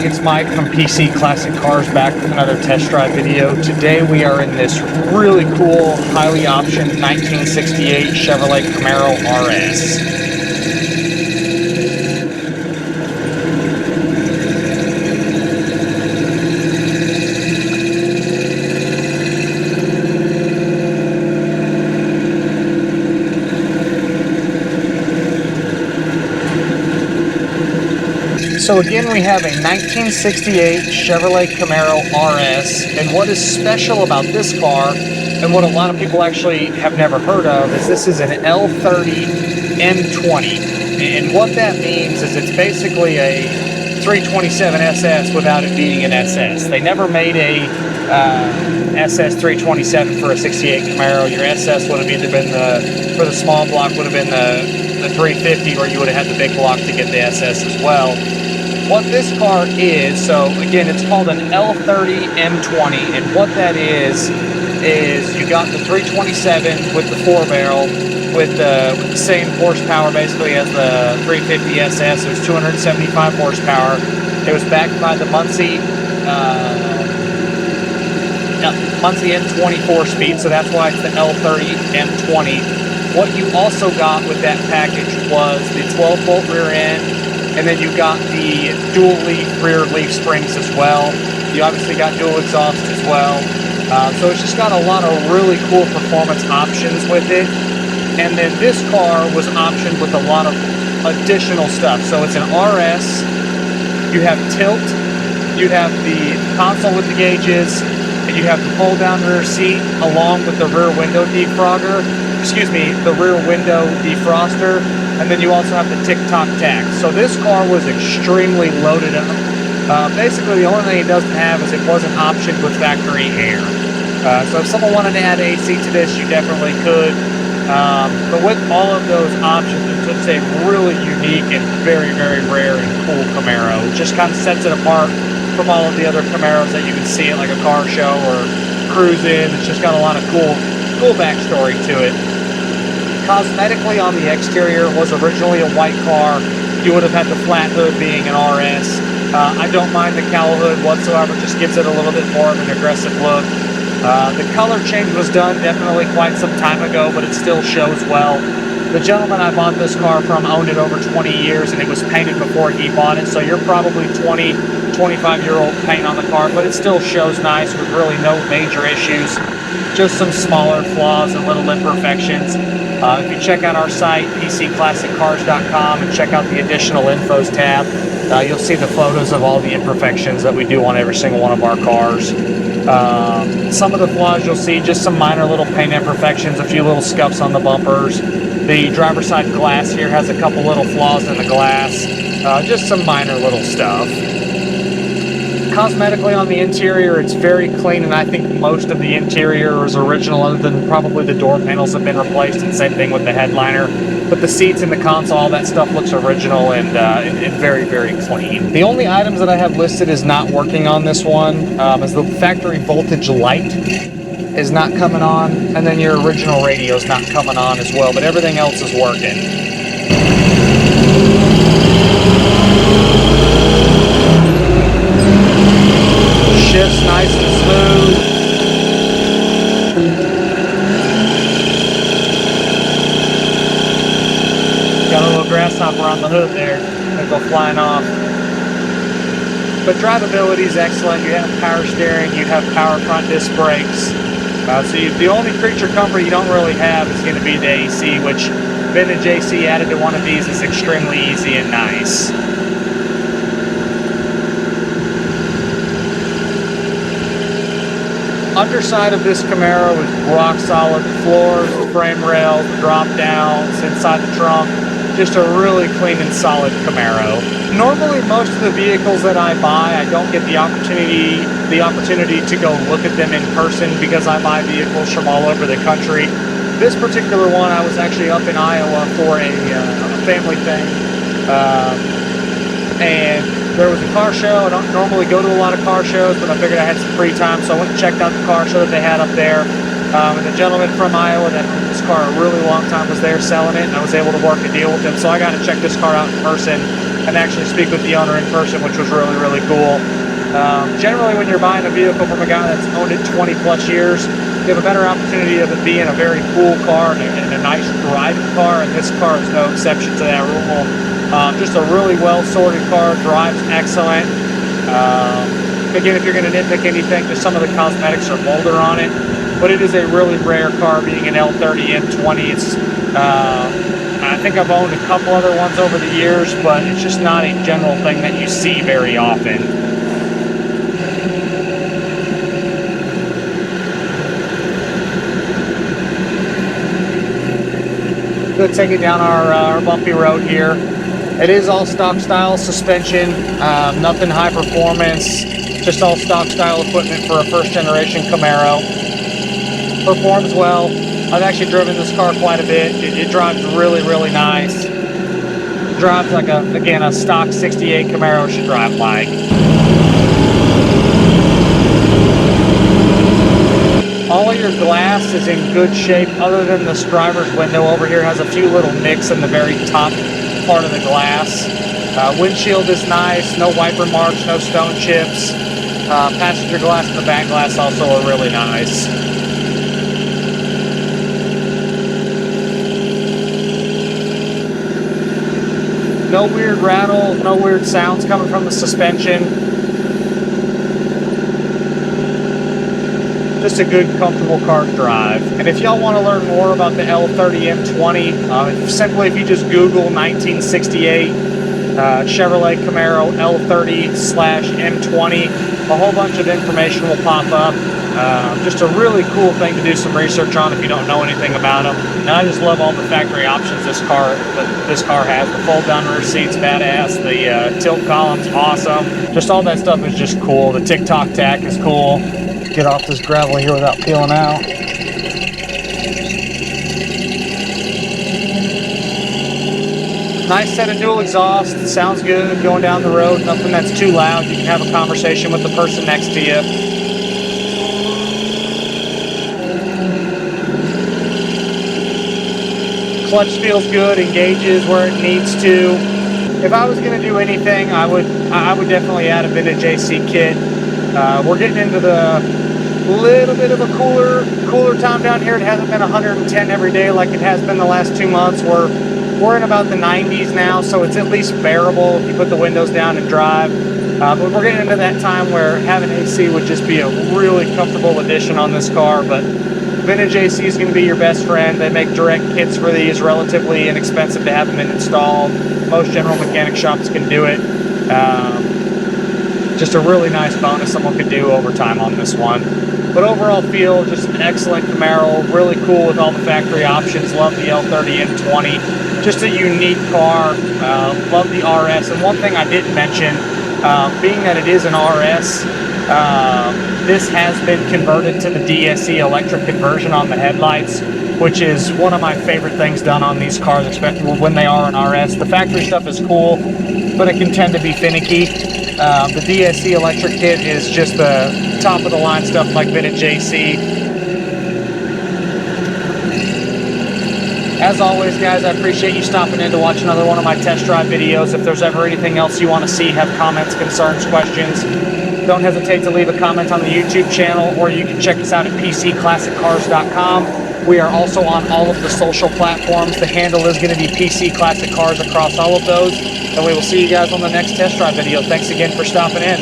it's Mike from PC Classic Cars back with another test drive video. Today we are in this really cool, highly optioned 1968 Chevrolet Camaro RS. So again, we have a 1968 Chevrolet Camaro RS, and what is special about this car, and what a lot of people actually have never heard of, is this is an L30 M20. And what that means is it's basically a 327 SS without it being an SS. They never made a SS 327 for a 68 Camaro. Your SS would have either been for the small block would have been the 350, or you would have had the big block to get the SS as well. What this car is, so again, it's called an L30 M20, and what that is you got the 327 with the 4-barrel, with the same horsepower basically as the 350 SS. It was 275 horsepower. It was backed by the Muncie M20 4-speed, so that's why it's the L30 M20. What you also got with that package was the 12-bolt rear end, and then you got the dual leaf rear leaf springs as well. You obviously got dual exhaust as well. So it's just got a lot of really cool performance options with it. And then this car was optioned with a lot of additional stuff. So it's an RS, you have tilt, you have the console with the gauges, and you have the pull down rear seat along with the rear window defrogger, the rear window defroster. And then you also have the tick-tock tack. So this car was extremely loaded up. Basically, the only thing it doesn't have is it wasn't optioned with factory air. So if someone wanted to add AC to this, you definitely could. But with all of those options, it's just a really unique and very, very rare and cool Camaro. It just kind of sets it apart from all of the other Camaros that you can see at like a car show or cruising. It's just got a lot of cool backstory to it. Cosmetically on the exterior, it was originally a white car. You would have had the flat hood being an RS. I don't mind the cowl hood whatsoever, just gives it a little bit more of an aggressive look. The color change was done definitely quite some time ago, but it still shows well. The gentleman I bought this car from owned it over 20 years, and it was painted before he bought it, so you're probably 20, 25-year-old paint on the car, but it still shows nice with really no major issues. Just some smaller flaws and little imperfections. If you check out our site, pcclassiccars.com, and check out the additional infos tab, you'll see the photos of all the imperfections that we do on every single one of our cars. Some of the flaws you'll see, just some minor little paint imperfections, a few little scuffs on the bumpers. The driver's side glass here has a couple little flaws in the glass. Just some minor little stuff. Cosmetically on the interior, it's very clean, and I think most of the interior is original, other than probably the door panels have been replaced, and same thing with the headliner. But the seats and the console, all that stuff looks original and very, very clean. The only items that I have listed is not working on this one is the factory voltage light is not coming on, and then your original radio is not coming on as well, but everything else is working. Shifts nice and smooth. Got a little grasshopper on the hood there. They'll go flying off. But drivability is excellent. You have power steering. You have power front disc brakes. The only creature comfort you don't really have is going to be the AC, which vintage AC added to one of these is extremely easy and nice. Underside of this Camaro is rock solid. The floors, the frame rails, the drop downs, inside the trunk. Just a really clean and solid Camaro. Normally, most of the vehicles that I buy, I don't get the opportunity to go look at them in person because I buy vehicles from all over the country. This particular one, I was actually up in Iowa for a family thing, and there was a car show. I don't normally go to a lot of car shows, but I figured I had some free time, so I went and checked out the car show that they had up there. And the gentleman from Iowa that owned this car a really long time was there selling it, and I was able to work a deal with him, so I got to check this car out in person. and actually speak with the owner in person, which was really, really cool. Generally, when you're buying a vehicle from a guy that's owned it 20 plus years, you have a better opportunity of it being a very cool car and a nice driving car, and this car is no exception to that rule. Just a really well sorted car, drives excellent. Again, if you're going to nitpick anything, just some of the cosmetics are older on it, but it is a really rare car being an L30 M20. It's I think I've owned a couple other ones over the years, but it's just not a general thing that you see very often. Good, take it down our bumpy road here. It is all stock style suspension, nothing high performance, just all stock style equipment for a first generation Camaro. Performs well. I've actually driven this car quite a bit. It drives really, really nice. Drives like a stock 68 Camaro should drive like. All of your glass is in good shape, other than this driver's window over here has a few little nicks in the very top part of the glass. Windshield is nice, no wiper marks, no stone chips. Passenger glass and the back glass also are really nice. No weird rattle, no weird sounds coming from the suspension. Just a good, comfortable car to drive. And if y'all want to learn more about the L30 M20, simply if you just Google 1968 Chevrolet Camaro L30/M20, a whole bunch of information will pop up. Just a really cool thing to do some research on if you don't know anything about them. And I just love all the factory options this car has. The fold-down rear seats, badass. The tilt column's awesome. Just all that stuff is just cool. The TikTok tack is cool. Get off this gravel here without peeling out. Nice set of dual exhaust. Sounds good going down the road. Nothing that's too loud. You can have a conversation with the person next to you. Clutch feels good. Engages where it needs to. If I was going to do anything, I would definitely add a vintage AC kit. We're getting into the little bit of a cooler time down here. It hasn't been 110 every day like it has been the last 2 months. We're in about the 90s now, so it's at least bearable if you put the windows down and drive. But we're getting into that time where having AC would just be a really comfortable addition on this car. But vintage AC is going to be your best friend. They make direct kits for these, relatively inexpensive to have them installed. Most general mechanic shops can do it. Just a really nice bonus someone could do over time on this one. But overall feel, just an excellent Camaro, really cool with all the factory options. Love the L30 M20, just a unique car. Love the RS. And one thing I didn't mention, being that it is an RS, this has been converted to the DSE electric conversion on the headlights, which is one of my favorite things done on these cars, especially when they are an RS. The factory stuff is cool, but it can tend to be finicky. The DSE electric kit is just the top of the line stuff like vintage AC. As always, guys, I appreciate you stopping in to watch another one of my test drive videos. If there's ever anything else you want to see, have comments, concerns, questions, don't hesitate to leave a comment on the YouTube channel, or you can check us out at PCClassicCars.com. We are also on all of the social platforms. The handle is going to be PC Classic Cars across all of those. And we will see you guys on the next test drive video. Thanks again for stopping in.